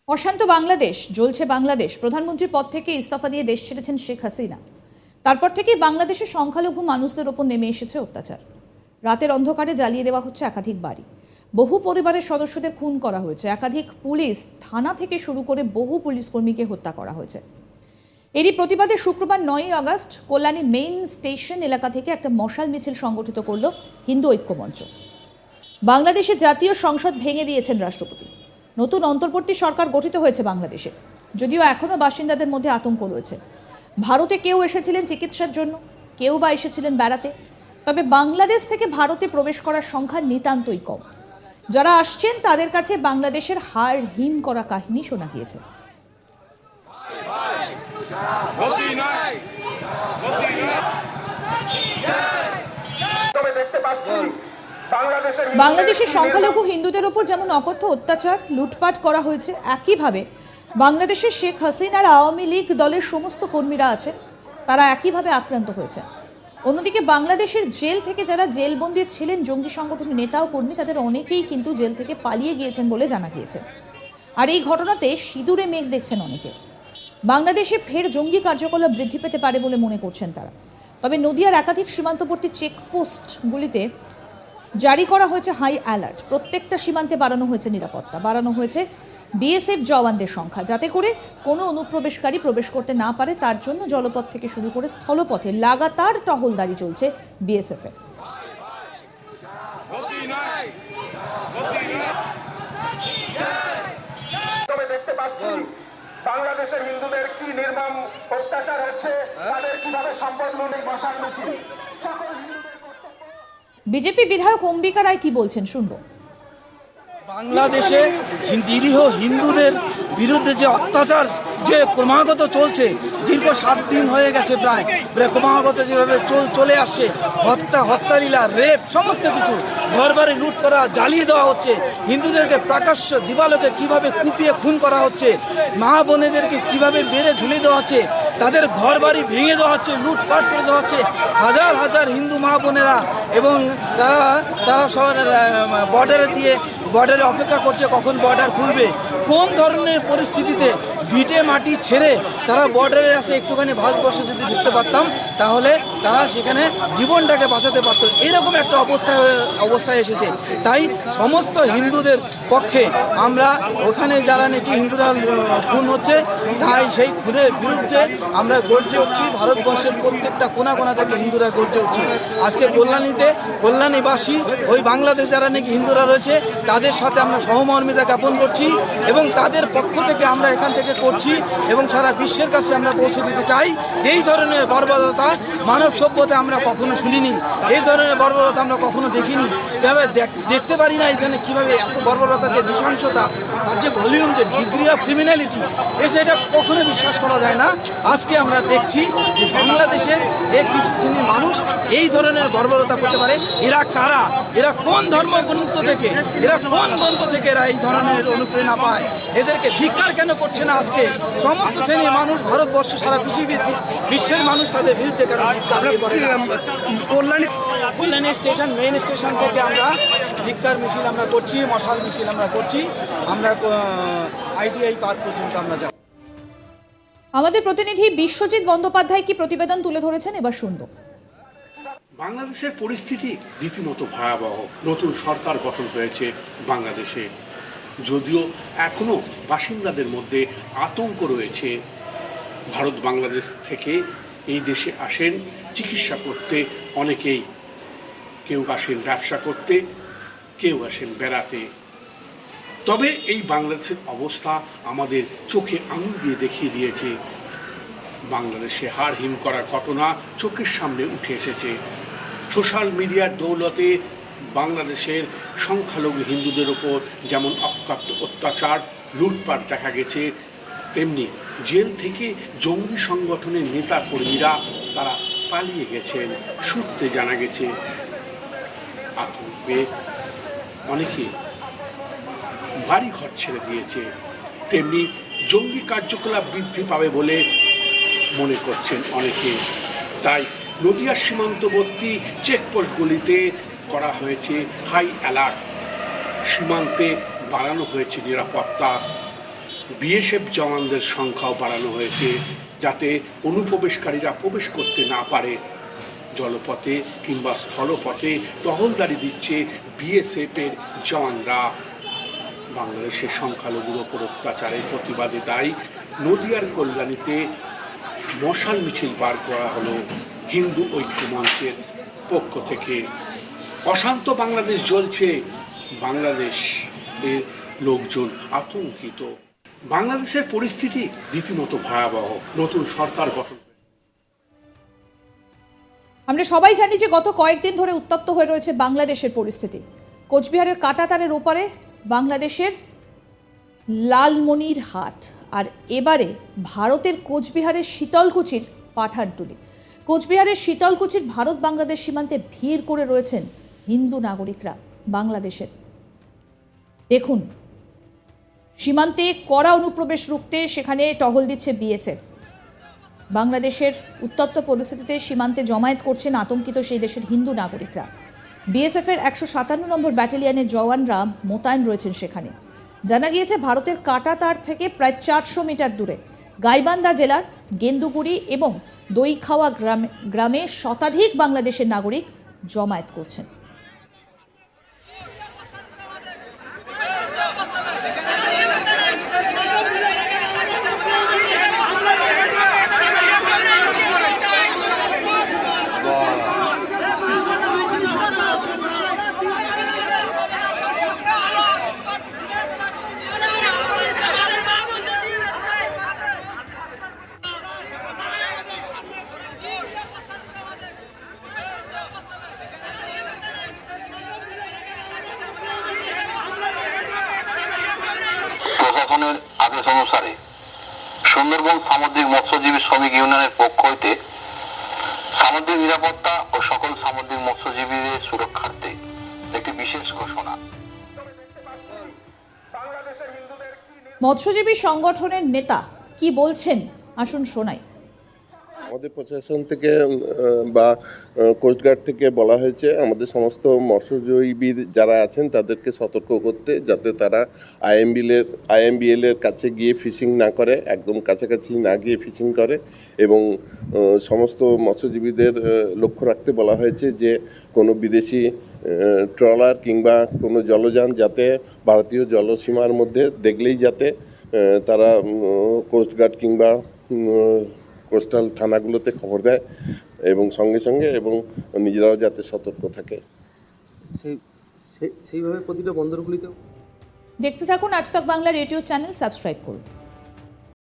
অশান্ত বাংলাদেশ, জ্বলছে বাংলাদেশ। প্রধানমন্ত্রী পদ থেকে ইস্তফা দিয়ে দেশ ছেড়েছেন শেখ হাসিনা। তারপর থেকেই বাংলাদেশের সংখ্যালঘু মানুষদের ওপর নেমে এসেছে অত্যাচার। রাতের অন্ধকারে জ্বালিয়ে দেওয়া হচ্ছে একাধিক বাড়ি, বহু পরিবারের সদস্যদের খুন করা হয়েছে, একাধিক পুলিশ থানা থেকে শুরু করে বহু পুলিশ কর্মীকে হত্যা করা হয়েছে। এরই প্রতিবাদে শুক্রবার 9ই আগস্ট কল্যাণী মেইন স্টেশন এলাকা থেকে একটা মশাল মিছিল সংগঠিত করল হিন্দু ঐক্য মঞ্চ। বাংলাদেশের জাতীয় সংসদ ভেঙে দিয়েছেন রাষ্ট্রপতি। নতুন অন্তর্বর্তী সরকার গঠিত হয়েছে বাংলাদেশে, যদিও এখনও বাসিন্দাদের মধ্যে আতঙ্ক রয়েছে। ভারতে কেউ এসেছিলেন চিকিৎসার জন্য, কেউ বা এসেছিলেন বেড়াতে। তবে বাংলাদেশ থেকে ভারতে প্রবেশ করার সংখ্যা নিতান্তই কম। যারা আসছেন তাদের কাছে বাংলাদেশের হাড় হিম করা কাহিনী শোনা গিয়েছে। বাংলাদেশের সংখ্যালঘু হিন্দুদের ওপর যেমন অকথ্য অত্যাচার, লুটপাট করা হয়েছে, একইভাবে বাংলাদেশের শেখ হাসিনার আওয়ামী লীগ দলের সমস্ত কর্মীরা আছেন, তারা একইভাবে আক্রান্ত হয়েছে। অন্যদিকে বাংলাদেশের জেল থেকে যারা জেলবন্দি ছিলেন জঙ্গি সংগঠনের নেতা ও কর্মী, তাদের অনেকেই কিন্তু জেল থেকে পালিয়ে গিয়েছেন বলে জানা গিয়েছে। আর এই ঘটনাতে সিঁদুরে মেঘ দেখছেন অনেকে। বাংলাদেশে ফের জঙ্গি কার্যকলাপ বৃদ্ধি পেতে পারে বলে মনে করছেন তারা। তবে নদিয়ার একাধিক সীমান্তবর্তী চেকপোস্টগুলিতে জারি করা হয়েছে হাই অ্যালার্ট। প্রত্যেকটা সীমান্তে বাড়ানো হয়েছে নিরাপত্তা, বাড়ানো হয়েছে বিএসএফ জওয়ানদের সংখ্যা, যাতে করে কোনো অনুপ্রবেশকারী প্রবেশ করতে না পারে। তার জন্য জলপথ থেকে শুরু করে স্থলপথে লাগাতার টহলদারি চলছে বিএসএফের। বাংলাদেশের হিন্দুদের কি নির্মম অত্যাচার হচ্ছে, তাদের কিভাবে সম্পদ লুটে বসার মিছিল। বিজেপি বিধায়ক অম্বিকা রায় কি বলছেন শুনবো। বাংলাদেশে নিরীহ হিন্দুদের বিরুদ্ধে যে অত্যাচার যে ক্রমাগত চলছে, দীর্ঘ 7 দিন হয়ে গেছে প্রায় ক্রমাগত যেভাবে চলে আসছে, হত্যালীলা, রেপ, সমস্ত কিছু, ঘরবাড়ি লুট করা, জ্বালিয়ে দেওয়া হচ্ছে, হিন্দুদেরকে প্রকাশ্য দিবালোকে কিভাবে কুপিয়ে খুন করা হচ্ছে, মা বোনেদেরকে কিভাবে মেরে ঝুলিয়ে দেওয়া হচ্ছে, তাদের ঘরবাড়ি ভেঙে দেওয়া হচ্ছে, লুটপাট করে দেওয়া হচ্ছে। হাজার হাজার হিন্দু মা বোনেরা এবং তারা শহরের বর্ডারে অপেক্ষা করছে কখন বর্ডার খুলবে। কোন ধরনের পরিস্থিতিতে ভিটে মাটি ছেড়ে তারা বর্ডারে আসে, একটুখানি ভারতবর্ষে যদি ঢুকতে পারতাম তাহলে তারা সেখানে জীবনটাকে বাঁচাতে পারত। এরকম একটা অবস্থায় এসেছে। তাই সমস্ত হিন্দুদের পক্ষে আমরা ওখানে যারা নাকি হিন্দুরা খুন হচ্ছে, তাই সেই খুনের বিরুদ্ধে আমরা গর্জে উঠছি। ভারতবর্ষের প্রত্যেকটা কোনা কোনা থেকে হিন্দুরা গর্জে উঠছি। আজকে কল্যাণীবাসী, ওই বাংলাদেশ যারা নাকি হিন্দুরা রয়েছে, তাদের সাথে আমরা সহমর্মিতা জ্ঞাপন করছি এবং তাদের পক্ষ থেকে আমরা এখান থেকে করছি এবং সারা বিশ্বের কাছে আমরা পৌঁছে দিতে চাই। এই ধরনের বর্বরতা মানব সভ্যতা আমরা কখনো শুনিনি, এই ধরনের বর্বরতা আমরা কখনো দেখিনি। এভাবে দেখতে পারি না এখানে কীভাবে এত বর্বরতা, যে নৃশংসতা, তার যে ভলিউম, যে ডিগ্রি অফ ক্রিমিনালিটি, এটা কখনো বিশ্বাস করা যায় না। আজকে আমরা দেখছি যে বাংলাদেশের এক কিছু শ্রেণীর মানুষ এই ধরনের বর্বরতা করতে পারে। এরা কারা? এরা কোন ধর্মগ্রন্থ থেকে, এরা এই ধরনের অনুপ্রেরণা পায়? এদেরকে ধিক্কার কেন করছে না আজকে সমস্ত শ্রেণীর মানুষ, ভারতবর্ষ, সারা পৃথিবীর বিশ্বের মানুষ তাদের বিরুদ্ধে কেন ধিক্কার করে? কল্যাণী স্টেশন, মেইন স্টেশন থেকে আমরা ধিক্কার মিছিল আমরা করছি, মশাল মিছিল আমরা করছি, আমরা ITI পার্ক পর্যন্ত আমরা যাব। আমাদের প্রতিনিধি বিশ্বজিৎ বন্দ্যোপাধ্যায় কি প্রতিবেদন তুলে ধরেছেন, এবার শুনবো। বাংলাদেশের পরিস্থিতি রীতিমতো ভয়াবহ। নতুন সরকার গঠন হয়েছে বাংলাদেশে, যদিও এখনও বাসিন্দাদের মধ্যে আতঙ্ক রয়েছে। ভারত বাংলাদেশ থেকে এই দেশে আসেন চিকিৎসা করতে অনেকেই, কেউ আসেন ব্যবসা করতে, কেউ আসেন বেড়াতে। তবে এই বাংলাদেশের অবস্থা আমাদের চোখে আঙুল দিয়ে দেখিয়ে দিয়েছে। বাংলাদেশে হাড় হিম করার ঘটনা চোখের সামনে উঠে এসেছে। সোশ্যাল মিডিয়ার দৌলতে বাংলাদেশের সংখ্যালঘু হিন্দুদের ওপর যেমন অকাট্য অত্যাচার, লুটপাট দেখা গেছে, তেমনি জেল থেকে জঙ্গি সংগঠনের নেতা কর্মীরা তারা পালিয়ে গেছেন সূত্রে জানা গেছে। আতঙ্কে অনেকে বাড়িঘর ছেড়ে দিয়েছে। তেমনি জঙ্গি কার্যকলাপ বৃদ্ধি পাবে বলে মনে করছেন অনেকে। তাই নদিয়ার সীমান্তবর্তী চেকপোস্টগুলিতে করা হয়েছে হাই অ্যালার্ট। সীমান্তে বাড়ানো হয়েছে নিরাপত্তা। বিএসএফ জওয়ানদের সংখ্যাও বাড়ানো হয়েছে, যাতে অনুপ্রবেশকারীরা প্রবেশ করতে না পারে। জলপথে কিংবা স্থলপথে টহলদারি দিচ্ছে বিএসএফের জওয়ানরা। বাংলাদেশের সংখ্যালঘুর ওপর অত্যাচারের প্রতিবাদে তাই নদিয়ার কল্যাণীতে মশাল মিছিল বার করা হলো হিন্দু ঐক্য মঞ্চের পক্ষ থেকে। অশান্ত বাংলাদেশ জ্বলছে, বাংলাদেশ এর লোকজন আতঙ্কিত। বাংলাদেশের পরিস্থিতি রীতিমতো ভয়াবহ। নতুন সরকার গঠন। আমরা সবাই জানি যে গত কয়েকদিন ধরে উত্তপ্ত হয়ে রয়েছে বাংলাদেশের পরিস্থিতি। কোচবিহারের কাঁটাতারের ওপারে বাংলাদেশের লালমনির হাট, আর এবারে ভারতের কোচবিহারের শীতলকুচির পাঠানটুলি। কোচবিহারের শীতলকুচির ভারত বাংলাদেশ সীমান্তে ভিড় করে রয়েছেন হিন্দু নাগরিকরা বাংলাদেশের। দেখুন, সীমান্তে কড়া অনুপ্রবেশ রুখতে সেখানে টহল দিচ্ছে বিএসএফ। বাংলাদেশের উত্তপ্ত পরিস্থিতিতে সীমান্তে জমায়েত করছেন আতঙ্কিত সেই দেশের হিন্দু নাগরিকরা। বিএসএফের 157 নম্বর ব্যাটালিয়নের জওয়ানরা মোতায়েন রয়েছেন সেখানে। জানা গিয়েছে ভারতের কাঁটাতার থেকে প্রায় 400 মিটার দূরে গাইবান্ধা জেলার গেন্দুগুড়ি এবং দইখাওয়া গ্রামে শতাধিক বাংলাদেশের নাগরিক জমায়েত করছেন। প্রশাসনের আদেশ অনুসারে সুন্দরবন সামুদ্রিক মৎস্যজীবী শ্রমিক ইউনিয়নের পক্ষ হইতে সামুদ্রিক নিরাপত্তা ও সকল সামুদ্রিক মৎস্যজীবীদের সুরক্ষার্থে একটি বিশেষ ঘোষণা। মৎস্যজীবী সংগঠনের নেতা কি বলছেন আসুন শোনাই। আমাদের প্রশাসন থেকে বা কোস্টগার্ড থেকে বলা হয়েছে আমাদের সমস্ত মৎস্যজীবী যারা আছেন তাদেরকে সতর্ক করতে, যাতে তারা আইএমবিএল এর কাছে গিয়ে ফিশিং না করে, একদম কাছাকাছি না গিয়ে ফিশিং করে, এবং সমস্ত মৎস্যজীবীদের লক্ষ্য রাখতে বলা হয়েছে যে কোনো বিদেশি ট্রলার কিংবা কোনো জলযান যাতে ভারতীয় জলসীমার মধ্যে দেখলেই যাতে তারা কোস্টগার্ড কিংবা কোস্টাল থানাগুলোতে খবর দেয় এবং সঙ্গে সঙ্গে এবং নিজেরাও যাতে সতর্ক থাকে। সেইভাবে প্রতিটা বন্দরগুলিতেও দেখতে থাকুন আজ তক বাংলার ইউটিউব চ্যানেল, সাবস্ক্রাইব করুন।